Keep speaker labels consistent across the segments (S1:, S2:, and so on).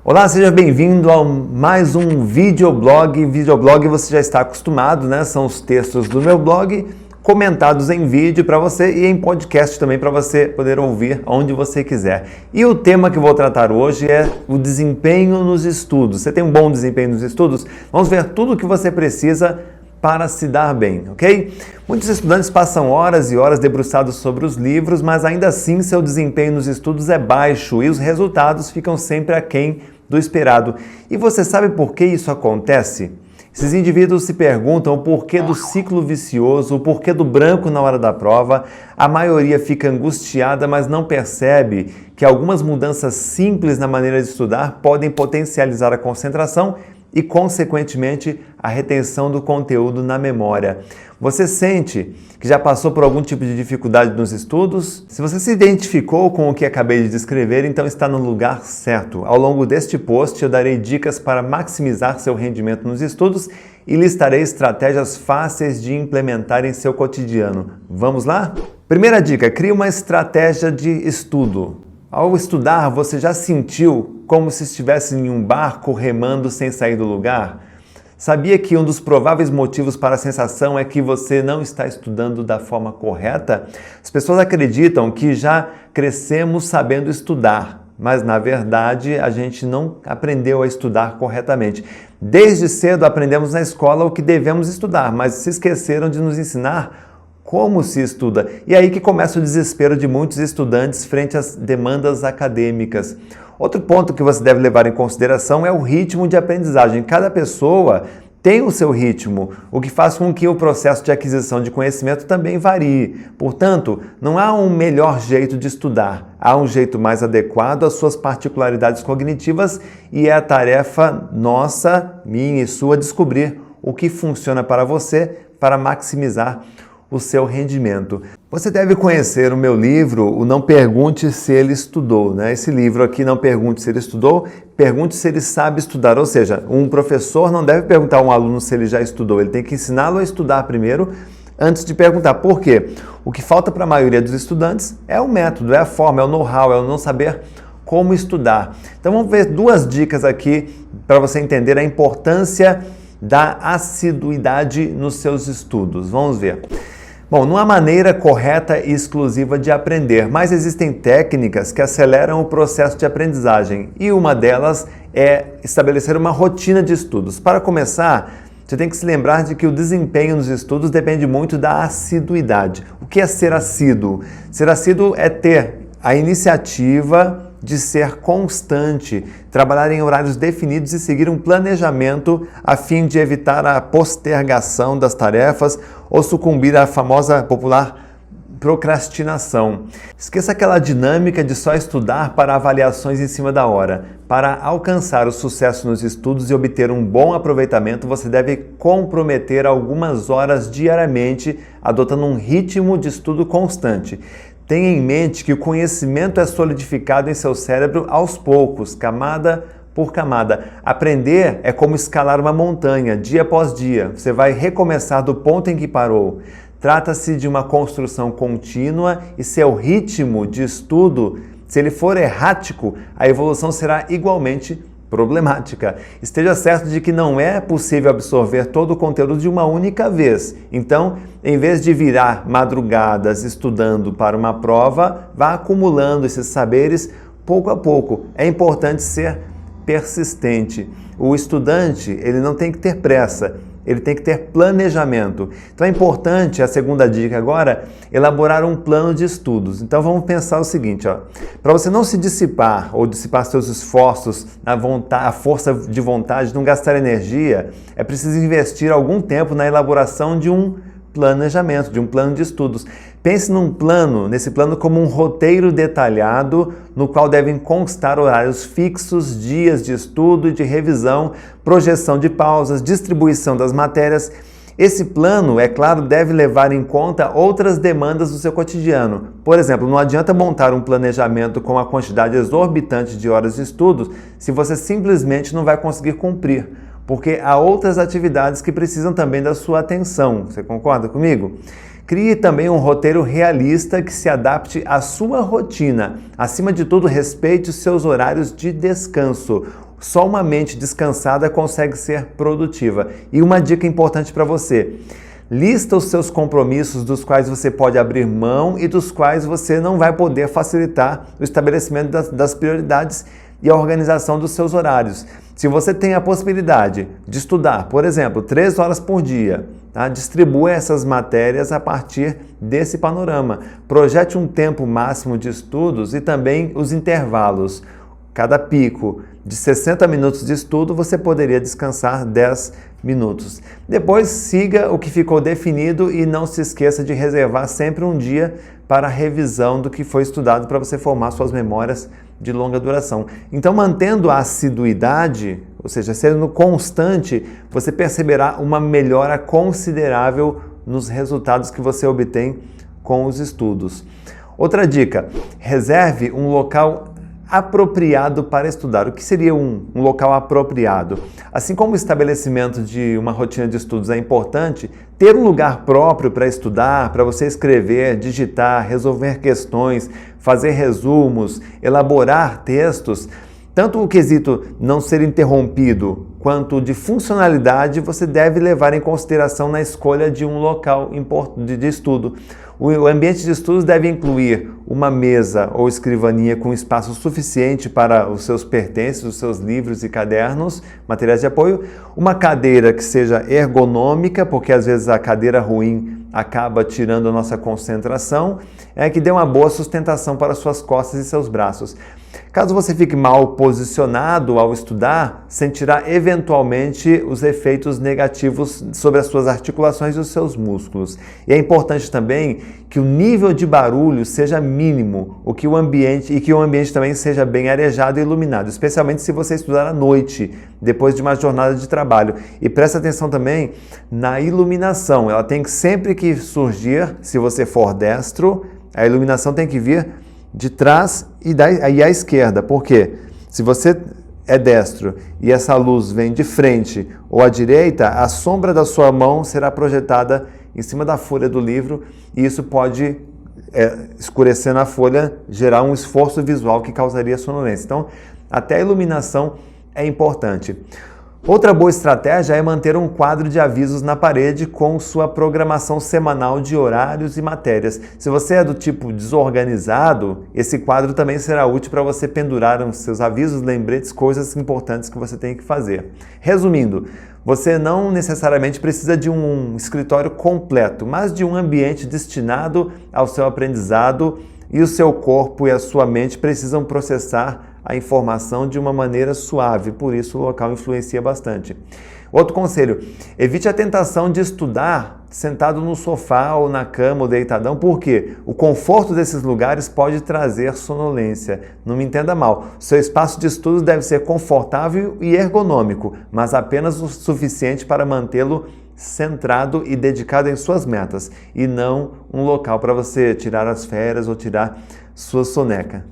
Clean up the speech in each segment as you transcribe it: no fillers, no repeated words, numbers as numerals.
S1: Olá, seja bem-vindo a mais um videoblog. Videoblog você já está acostumado, né? São os textos do meu blog comentados em vídeo para você e em podcast também para você poder ouvir onde você quiser. E o tema que eu vou tratar hoje é o desempenho nos estudos. Você tem um bom desempenho nos estudos? Vamos ver tudo o que você precisa para se dar bem, ok? Muitos estudantes passam horas e horas debruçados sobre os livros, mas ainda assim seu desempenho nos estudos é baixo e os resultados ficam sempre aquém do esperado. E você sabe por que isso acontece? Esses indivíduos se perguntam o porquê do ciclo vicioso, o porquê do branco na hora da prova. A maioria fica angustiada, mas não percebe que algumas mudanças simples na maneira de estudar podem potencializar a concentração e, consequentemente, a retenção do conteúdo na memória. Você sente que já passou por algum tipo de dificuldade nos estudos? Se você se identificou com o que acabei de descrever, então está no lugar certo. Ao longo deste post, eu darei dicas para maximizar seu rendimento nos estudos e listarei estratégias fáceis de implementar em seu cotidiano. Vamos lá? Primeira dica: crie uma estratégia de estudo. Ao estudar, você já sentiu como se estivesse em um barco remando sem sair do lugar? Sabia que um dos prováveis motivos para a sensação é que você não está estudando da forma correta? As pessoas acreditam que já crescemos sabendo estudar, mas na verdade a gente não aprendeu a estudar corretamente. Desde cedo aprendemos na escola o que devemos estudar, mas se esqueceram de nos ensinar como se estuda. E aí que começa o desespero de muitos estudantes frente às demandas acadêmicas. Outro ponto que você deve levar em consideração é o ritmo de aprendizagem. Cada pessoa tem o seu ritmo, o que faz com que o processo de aquisição de conhecimento também varie. Portanto, não há um melhor jeito de estudar, há um jeito mais adequado às suas particularidades cognitivas e é a tarefa nossa, minha e sua, descobrir o que funciona para você para maximizar o seu rendimento. Você deve conhecer o meu livro, o Não Pergunte Se Ele Estudou, né? Esse livro aqui, Não Pergunte Se Ele Estudou, pergunte se ele sabe estudar. Ou seja, um professor não deve perguntar a um aluno se ele já estudou, ele tem que ensiná-lo a estudar primeiro, antes de perguntar. Por quê? O que falta para a maioria dos estudantes é o método, é a forma, é o know-how, é o não saber como estudar. Então vamos ver duas dicas aqui para você entender a importância da assiduidade nos seus estudos. Vamos ver. Bom, não há maneira correta e exclusiva de aprender, mas existem técnicas que aceleram o processo de aprendizagem e uma delas é estabelecer uma rotina de estudos. Para começar, você tem que se lembrar de que o desempenho nos estudos depende muito da assiduidade. O que é ser assíduo? Ser assíduo é ter a iniciativa de ser constante, trabalhar em horários definidos e seguir um planejamento a fim de evitar a postergação das tarefas ou sucumbir à famosa popular procrastinação. Esqueça aquela dinâmica de só estudar para avaliações em cima da hora. Para alcançar o sucesso nos estudos e obter um bom aproveitamento, você deve comprometer algumas horas diariamente, adotando um ritmo de estudo constante. Tenha em mente que o conhecimento é solidificado em seu cérebro aos poucos, camada por camada. Aprender é como escalar uma montanha, dia após dia. Você vai recomeçar do ponto em que parou. Trata-se de uma construção contínua e seu ritmo de estudo, se ele for errático, a evolução será igualmente problemática. Esteja certo de que não é possível absorver todo o conteúdo de uma única vez. Então, em vez de virar madrugadas estudando para uma prova, vá acumulando esses saberes pouco a pouco. É importante ser persistente. O estudante, ele não tem que ter pressa, ele tem que ter planejamento. Então é importante, a segunda dica agora, elaborar um plano de estudos. Então vamos pensar o seguinte, para você não se dissipar ou dissipar seus esforços, a força de vontade, não gastar energia, é preciso investir algum tempo na elaboração de um planejamento, de um plano de estudos. Pense nesse plano como um roteiro detalhado no qual devem constar horários fixos, dias de estudo e de revisão, projeção de pausas, distribuição das matérias. Esse plano, é claro, deve levar em conta outras demandas do seu cotidiano. Por exemplo, não adianta montar um planejamento com a quantidade exorbitante de horas de estudos se você simplesmente não vai conseguir cumprir, porque há outras atividades que precisam também da sua atenção. Você concorda comigo? Crie também um roteiro realista que se adapte à sua rotina. Acima de tudo, respeite os seus horários de descanso. Só uma mente descansada consegue ser produtiva. E uma dica importante para você: lista os seus compromissos dos quais você pode abrir mão e dos quais você não vai poder facilitar o estabelecimento das prioridades e a organização dos seus horários. Se você tem a possibilidade de estudar, por exemplo, 3 horas por dia, tá? Distribua essas matérias a partir desse panorama. Projete um tempo máximo de estudos e também os intervalos. Cada pico de 60 minutos de estudo, você poderia descansar 10 minutos. Depois, siga o que ficou definido e não se esqueça de reservar sempre um dia para a revisão do que foi estudado para você formar suas memórias de longa duração. Então, mantendo a assiduidade, ou seja, sendo constante, você perceberá uma melhora considerável nos resultados que você obtém com os estudos. Outra dica: reserve um local apropriado para estudar. O que seria um local apropriado? Assim como o estabelecimento de uma rotina de estudos é importante, ter um lugar próprio para estudar, para você escrever, digitar, resolver questões, fazer resumos, elaborar textos, tanto o quesito não ser interrompido quanto de funcionalidade, você deve levar em consideração na escolha de um local de estudo. O ambiente de estudos deve incluir uma mesa ou escrivaninha com espaço suficiente para os seus pertences, os seus livros e cadernos, materiais de apoio, uma cadeira que seja ergonômica, porque às vezes a cadeira ruim acaba tirando a nossa concentração, que dê uma boa sustentação para suas costas e seus braços. Caso você fique mal posicionado ao estudar, sentirá eventualmente os efeitos negativos sobre as suas articulações e os seus músculos. E é importante também que o nível de barulho seja mínimo, e que o ambiente também seja bem arejado e iluminado, especialmente se você estudar à noite, depois de uma jornada de trabalho. E preste atenção também na iluminação. Ela tem que sempre que surgir, se você for destro, a iluminação tem que vir de trás e à esquerda. Por quê? Se você é destro e essa luz vem de frente ou à direita, a sombra da sua mão será projetada em cima da folha do livro e isso pode, escurecendo a folha, gerar um esforço visual que causaria sonolência. Então, até a iluminação é importante. Outra boa estratégia é manter um quadro de avisos na parede com sua programação semanal de horários e matérias. Se você é do tipo desorganizado, esse quadro também será útil para você pendurar os seus avisos, lembretes, coisas importantes que você tem que fazer. Resumindo, você não necessariamente precisa de um escritório completo, mas de um ambiente destinado ao seu aprendizado, e o seu corpo e a sua mente precisam processar a informação de uma maneira suave, por isso o local influencia bastante. Outro conselho: evite a tentação de estudar sentado no sofá ou na cama ou deitadão, porque o conforto desses lugares pode trazer sonolência. Não me entenda mal, seu espaço de estudos deve ser confortável e ergonômico, mas apenas o suficiente para mantê-lo centrado e dedicado em suas metas, e não um local para você tirar as férias ou tirar sua soneca.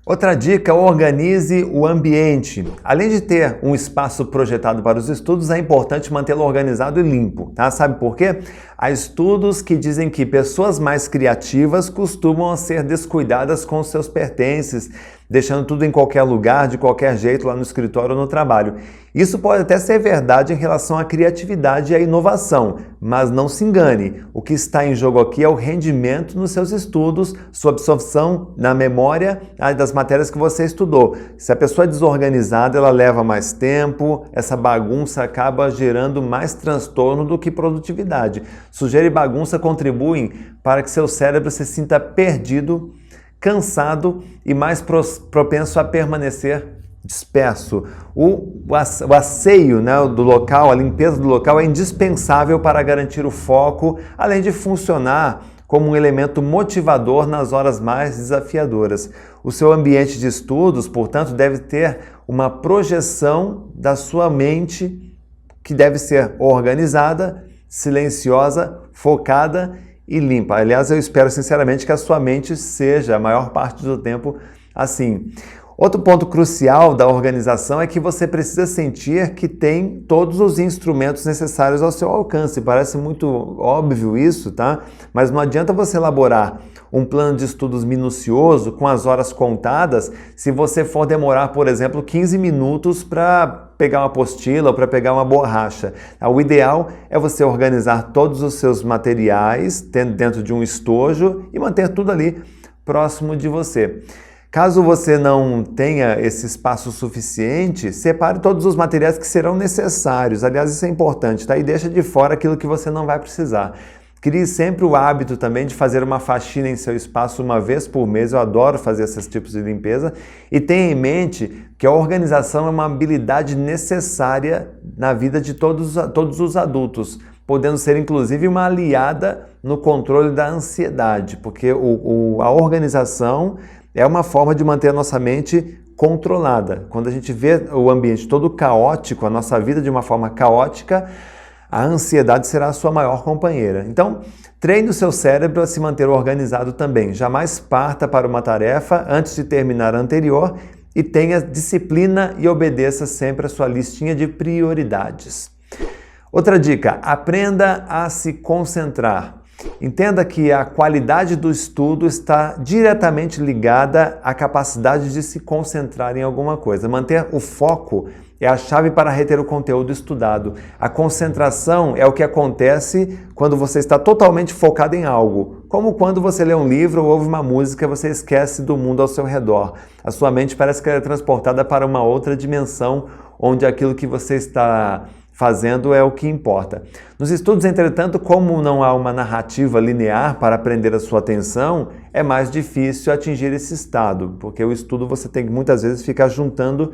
S1: Outra dica: organize o ambiente. Além de ter um espaço projetado para os estudos, é importante mantê-lo organizado e limpo, tá? Sabe por quê? Há estudos que dizem que pessoas mais criativas costumam ser descuidadas com seus pertences, deixando tudo em qualquer lugar, de qualquer jeito, lá no escritório ou no trabalho. Isso pode até ser verdade em relação à criatividade e à inovação, mas não se engane, o que está em jogo aqui é o rendimento nos seus estudos, sua absorção na memória das matérias que você estudou. Se a pessoa é desorganizada, ela leva mais tempo, essa bagunça acaba gerando mais transtorno do que produtividade. Sujeira e bagunça contribuem para que seu cérebro se sinta perdido, cansado e mais propenso a permanecer disperso. O asseio, do local, a limpeza do local é indispensável para garantir o foco, além de funcionar como um elemento motivador nas horas mais desafiadoras. O seu ambiente de estudos, portanto, deve ter uma projeção da sua mente que deve ser organizada, silenciosa, focada e limpa. Aliás, eu espero sinceramente que a sua mente seja, a maior parte do tempo, assim. Outro ponto crucial da organização é que você precisa sentir que tem todos os instrumentos necessários ao seu alcance. Parece muito óbvio isso, tá? Mas não adianta você elaborar um plano de estudos minucioso com as horas contadas se você for demorar, por exemplo, 15 minutos para pegar uma apostila ou para pegar uma borracha. O ideal é você organizar todos os seus materiais dentro de um estojo e manter tudo ali próximo de você. Caso você não tenha esse espaço suficiente, separe todos os materiais que serão necessários. Aliás, isso é importante, tá? E deixa de fora aquilo que você não vai precisar. Crie sempre o hábito também de fazer uma faxina em seu espaço uma vez por mês. Eu adoro fazer esses tipos de limpeza. E tenha em mente que a organização é uma habilidade necessária na vida de todos os adultos, podendo ser inclusive uma aliada no controle da ansiedade, porque a organização é uma forma de manter a nossa mente controlada. Quando a gente vê o ambiente todo caótico, a nossa vida de uma forma caótica, a ansiedade será a sua maior companheira. Então, treine o seu cérebro a se manter organizado também. Jamais parta para uma tarefa antes de terminar a anterior e tenha disciplina e obedeça sempre a sua listinha de prioridades. Outra dica, aprenda a se concentrar. Entenda que a qualidade do estudo está diretamente ligada à capacidade de se concentrar em alguma coisa. Manter o foco é a chave para reter o conteúdo estudado. A concentração é o que acontece quando você está totalmente focado em algo. Como quando você lê um livro ou ouve uma música, você esquece do mundo ao seu redor. A sua mente parece que é transportada para uma outra dimensão, onde aquilo que você está fazendo é o que importa. Nos estudos, entretanto, como não há uma narrativa linear para prender a sua atenção, é mais difícil atingir esse estado, porque o estudo você tem que muitas vezes ficar juntando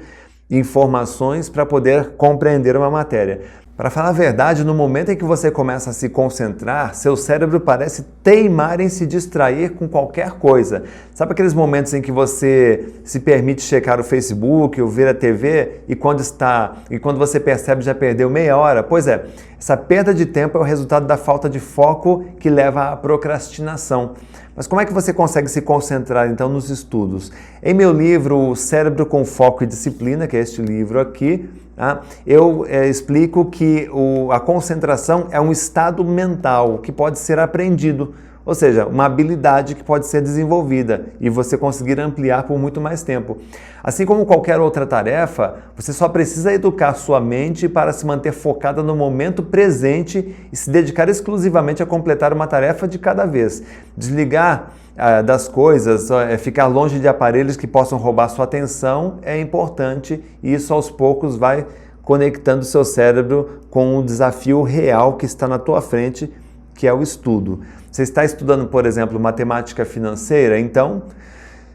S1: informações para poder compreender uma matéria. Para falar a verdade, no momento em que você começa a se concentrar, seu cérebro parece teimar em se distrair com qualquer coisa. Sabe aqueles momentos em que você se permite checar o Facebook ou ver a TV e quando você percebe já perdeu meia hora? Pois é, essa perda de tempo é o resultado da falta de foco que leva à procrastinação. Mas como é que você consegue se concentrar então nos estudos? Em meu livro O Cérebro com Foco e Disciplina, que é este livro aqui, eu explico que a concentração é um estado mental que pode ser aprendido, ou seja, uma habilidade que pode ser desenvolvida e você conseguir ampliar por muito mais tempo. Assim como qualquer outra tarefa, você só precisa educar sua mente para se manter focada no momento presente e se dedicar exclusivamente a completar uma tarefa de cada vez. Desligar das coisas, ficar longe de aparelhos que possam roubar sua atenção é importante e isso aos poucos vai conectando seu cérebro com o desafio real que está na tua frente, que é o estudo. Você está estudando, por exemplo, matemática financeira? Então,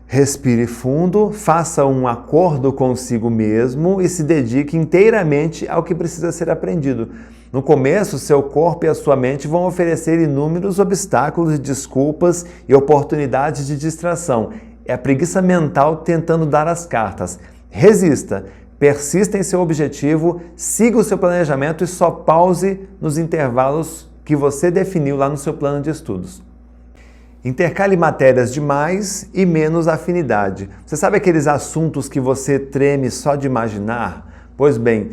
S1: respire fundo, faça um acordo consigo mesmo e se dedique inteiramente ao que precisa ser aprendido. No começo, seu corpo e a sua mente vão oferecer inúmeros obstáculos, desculpas e oportunidades de distração. É a preguiça mental tentando dar as cartas. Resista, persista em seu objetivo, siga o seu planejamento e só pause nos intervalos que você definiu lá no seu plano de estudos. Intercale matérias de mais e menos afinidade. Você sabe aqueles assuntos que você treme só de imaginar? Pois bem,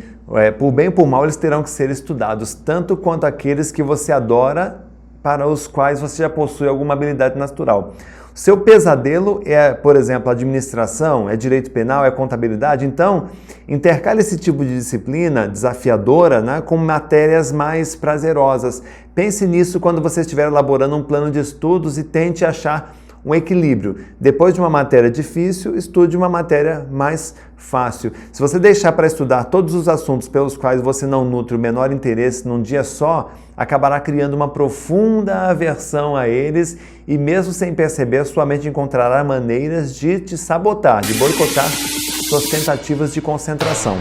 S1: por bem ou por mal, eles terão que ser estudados, tanto quanto aqueles que você adora, para os quais você já possui alguma habilidade natural. Seu pesadelo é, por exemplo, administração, é direito penal, é contabilidade. Então, intercale esse tipo de disciplina desafiadora, com matérias mais prazerosas. Pense nisso quando você estiver elaborando um plano de estudos e tente achar um equilíbrio. Depois de uma matéria difícil, estude uma matéria mais fácil. Se você deixar para estudar todos os assuntos pelos quais você não nutre o menor interesse num dia só, acabará criando uma profunda aversão a eles e mesmo sem perceber, sua mente encontrará maneiras de te sabotar, de boicotar suas tentativas de concentração.